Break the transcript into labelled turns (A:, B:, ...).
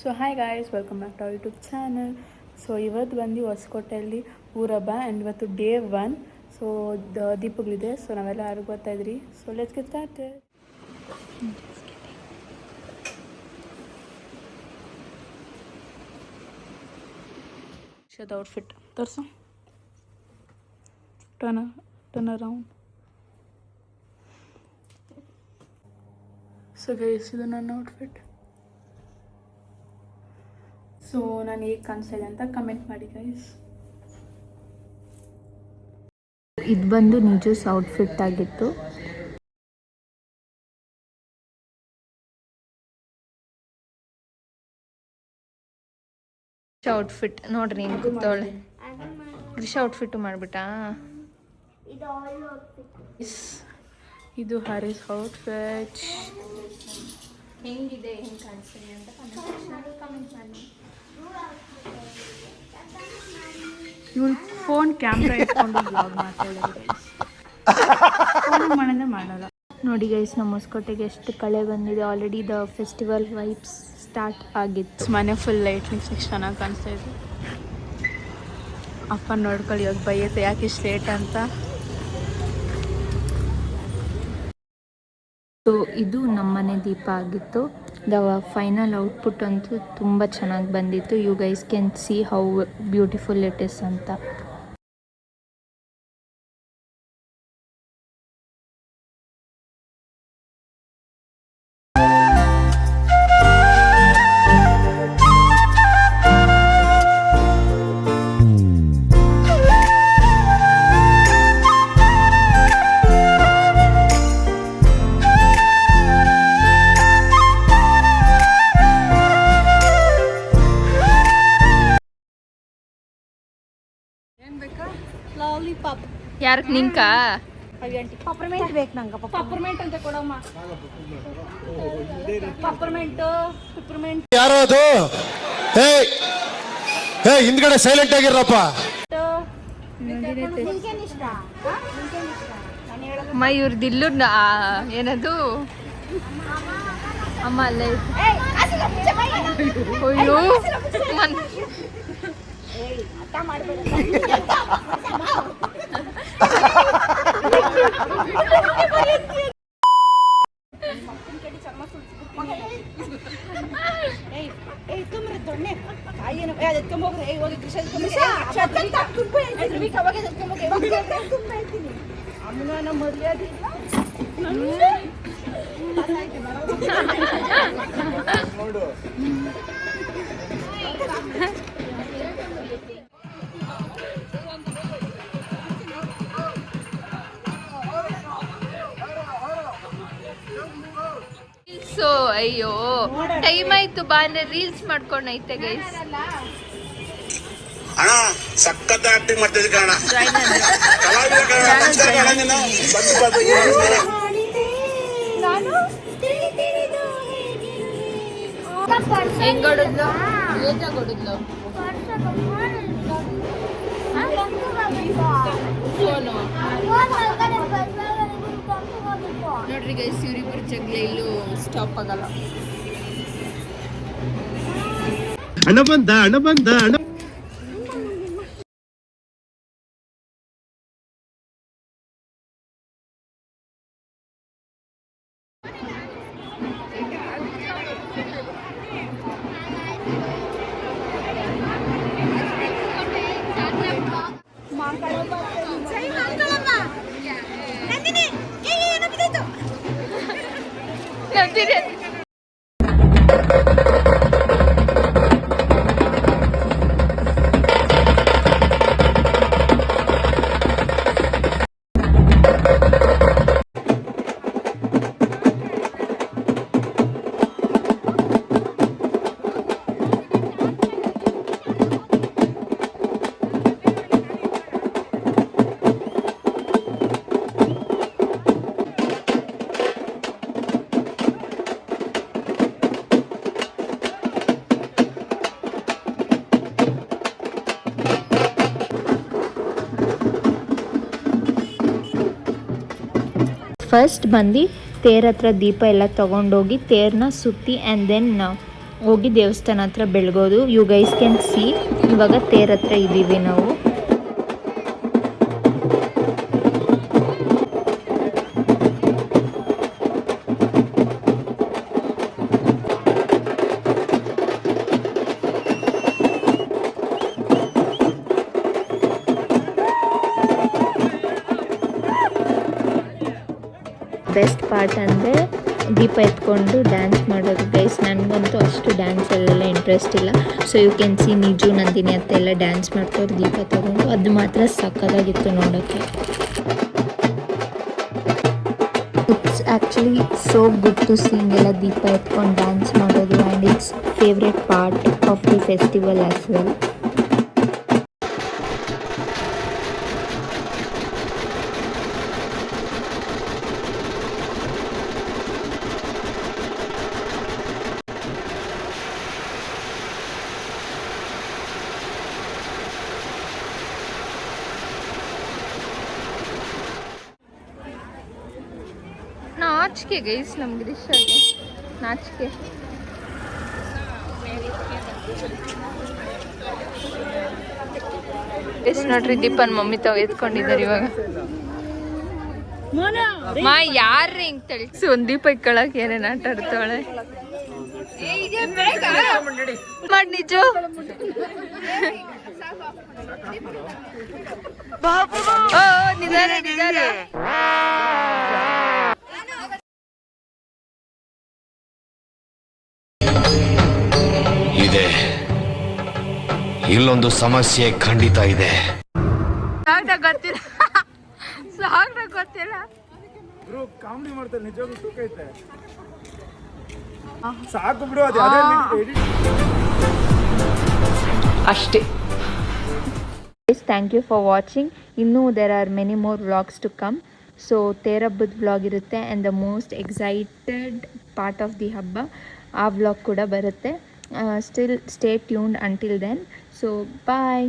A: So hi guys, welcome back to our YouTube channel. So ಇವತ್ತು ಬಂದು ಹೊಸಕೋಟೆಯಲ್ಲಿ ಊರಬ್ಬ ಆ್ಯಂಡ್ ಇವತ್ತು ಡೇ 1. ಸೊ ದೀಪಗಳಿದೆ. ಸೊ ನಾವೆಲ್ಲ ಯಾರು ಬರ್ತಾಯಿದ್ರಿ. So let's get started. Outfit ತೋರಿಸು. Turn around. ಸೊ ಗೈಸ್, ಇದು ನನ್ನ ಔಟ್ಫಿಟ್. ಸೊ ನಾನು ಹೇಗೆ ಕಾಣಿಸ್ತಾ ಇದೆ ಅಂತ ಕಮೆಂಟ್ ಮಾಡಿ ಗೈಸ್.
B: ಇದು ಬಂದು ನಿಜಸ್ ಔಟ್ಫಿಟ್ ಆಗಿತ್ತು. ಔಟ್ಫಿಟ್ ನೋಡ್ರಿ, ಹಿಂಗೆ ಕೂತವಳೆ. ಕ್ರಿಶ್ ಔಟ್ಫಿಟ್ ಮಾಡಿಬಿಟ್ಟಾ.
A: ಇದು ಹರೀಸ್ ಔಟ್ಫಿಟ್.
B: ಹೆಂಗಿದೆ, ಹೆಂಗೆ ಕಾಣಿಸ್ತೀನಿ ಅಂತ ಕಮೆಂಟ್ ಮಾಡಿ.
A: ಇವಳು ಫೋನ್ ಕ್ಯಾಮ್ರಾ ಇಟ್ಕೊಂಡು ಬ್ಲಾಗ್ ಮಾಡ್ತಾಯಿದ್ದಾರೆ. ಫೋನ್ ಮಾಡಿದ್ರೆ ಮಾಡಲ್ಲ.
B: ನೋಡಿ ಗೈಸ್, ನಮ್ಮ ಹೊಸಕೋಟೆಗೆ ಎಷ್ಟು ಕಳೆ ಬಂದಿದೆ. Already the festival vibes start ಆಗಿತ್ತು.
A: ಮನೆ ಫುಲ್ ಲೈಟ್ನಿಂಗ್ ಚೆನ್ನಾಗಿ ಕಾಣಿಸ್ತಾ ಇದೆ. ಅಪ್ಪ ನೋಡ್ಕೊಳ್ಳಿ, ಇವಾಗ ಬೈಯತ್ತೆ ಯಾಕೆ ಇಷ್ಟು ಲೇಟ್ ಅಂತ.
B: ಸೊ ಇದು ನಮ್ಮನೆ ದೀಪ ಆಗಿತ್ತು. ದ ಫೈನಲ್ ಔಟ್ಪುಟ್ ಅಂತೂ ತುಂಬ ಚೆನ್ನಾಗಿ ಬಂದಿತ್ತು. You guys can see how beautiful it is ಅಂತ.
A: ಲಾಲಿಪಾಪ್
B: ಯಾರಕ್ಕೆ ನಿಂಕ
A: ಪಪ್ಪರ್ಮೆಂಟ್ ಬೇಕು ನಂಗೆ. ಪಪ್ಪರ್ಮೆಂಟ್ ಅಂತ ಕೊಡಮ್ಮ. ಪಪ್ಪರ್ಮೆಂಟ್
C: ಯಾರೋ ಅದು. ಹೇ ಹಿಂದ್ಗಡೆ ಸೈಲೆಂಟ್ ಆಗಿರಪ್ಪ.
B: ಅಮ್ಮ ಇವ್ರದ್ದಿಲ್ಲು ಏನದು ಅಮ್ಮ ಅಲ್ಲೇ. ಅಯ್ಯೋ ಸೊ ಅಯ್ಯೋ ಟೈಮ್ ಆಯ್ತು ಬಾ ಅಂದ್ರೆ ರೀಲ್ಸ್ ಮಾಡ್ಕೊಂಡೈತೆ ಗೈಸ್.
D: ಅಣ್ಣ ಸಖತ್ ಆಕ್ಟಿಂಗ್ ಮಾಡ್ತಿದ್ದೆ ಕಣ.
B: ಹೆಂಗ್ ಹೊಡಿದ್ಲು, ಏಜಾಗ ಹೊಡಿದ್ಲು. ನೋಡ್ರಿ ಗೈಸ್, ಇವ್ರಿಬ್ಬರು ಜಗ್ಲೆ ಇಲ್ಲೂ ಸ್ಟಾಪ್ ಆಗಲ್ಲ.
C: ಅಣ್ಣ ಬಂದ ಅಣ್ಣ ಬಂದ ಅಣ್ಣ. ಫಸ್ಟ್ ಬಂದು ತೇರ್ ಹತ್ರ ದೀಪ ಎಲ್ಲ ತೊಗೊಂಡೋಗಿ ತೇರನ್ನ ಸುತ್ತಿ ಆ್ಯಂಡ್ ದೆನ್
B: ಹೋಗಿ ದೇವಸ್ಥಾನ ಹತ್ರ ಬೆಳಗೋದು. ಯು ಗೈಸ್ ಕ್ಯಾನ್ ಸಿ ಇವಾಗ ತೇರ್ ಹತ್ರ ಇದ್ದೀವಿ ನಾವು. ಬೆಸ್ಟ್ ಪಾರ್ಟ್ ಅಂದರೆ ದೀಪ ಎತ್ಕೊಂಡು ಡ್ಯಾನ್ಸ್ ಮಾಡೋದು ಗೈಸ್. ನನಗಂತೂ ಅಷ್ಟು ಡ್ಯಾನ್ಸಲ್ಲೆಲ್ಲ ಇಂಟ್ರೆಸ್ಟ್ ಇಲ್ಲ. So you can see ನಿಜು Nandini ಅತ್ತೆ ಎಲ್ಲ ಡ್ಯಾನ್ಸ್ ಮಾಡ್ತಾರೆ ದೀಪ ತಗೊಂಡು. ಅದು ಮಾತ್ರ ಸಕ್ಕತ್ತಾಗಿತ್ತು ನೋಡೋಕ್ಕೆ. It's actually so good to seeing ಎಲ್ಲ ದೀಪ ಎತ್ಕೊಂಡು ಡ್ಯಾನ್ಸ್ ಮಾಡೋದು. And it's favourite part of the festival as well. ನಾಚಿಕೆ ಗೈಸ್ ನಮ್ಗೆ ರಿಕ್ಷಾಗೆ ನಾಚಿಕೆ. ಎಷ್ಟು ನೋಡ್ರಿ ದೀಪನ್ ಮಮ್ಮಿ ತಾವು ಎತ್ಕೊಂಡಿದ್ದಾರೆ ಇವಾಗ. ಮಾ ಯಾರ್ರಿ ಹಿಂಗ್ ತಳ್ಸಿ ಒಂದ್ ದೀಪ ಇಟ್ಕೊಳಕ್ ಏನೇನ್ ಆಟ ಆಡ್ತಾಳೆ ಮಾಡ್ ನಿಜ. ನಿಧಾನ ನಿಧಾನ.
C: ಇದೆ ಇಲ್ಲೊಂದು ಸಮಸ್ಯೆ ಖಂಡಿತ ಇದೆ.
B: ಗೊತ್ತಿಲ್ಲ ಸಾಂಗ್ ಗೊತ್ತಿಲ್ಲ.
E: ಕಾಮಿಡಿ ಮಾಡ್ತಾರೆ ನಿಜವಾಗ್ಲೂ ಸುಖ ಐತೆ. ಸಾಕು ಬಿಡು ಅದು
B: ಅಷ್ಟೇ. Thank you for watching. ಇನ್ನೂ there are many more vlogs to come. So ತೇರ್ ಹಬ್ಬದ ವ್ಲಾಗ್ ಇರುತ್ತೆ and the most excited part of the habba ಆ ವ್ಲಾಗ್ ಕೂಡ ಬರುತ್ತೆ. Still stay tuned until then. So ಬಾಯ್.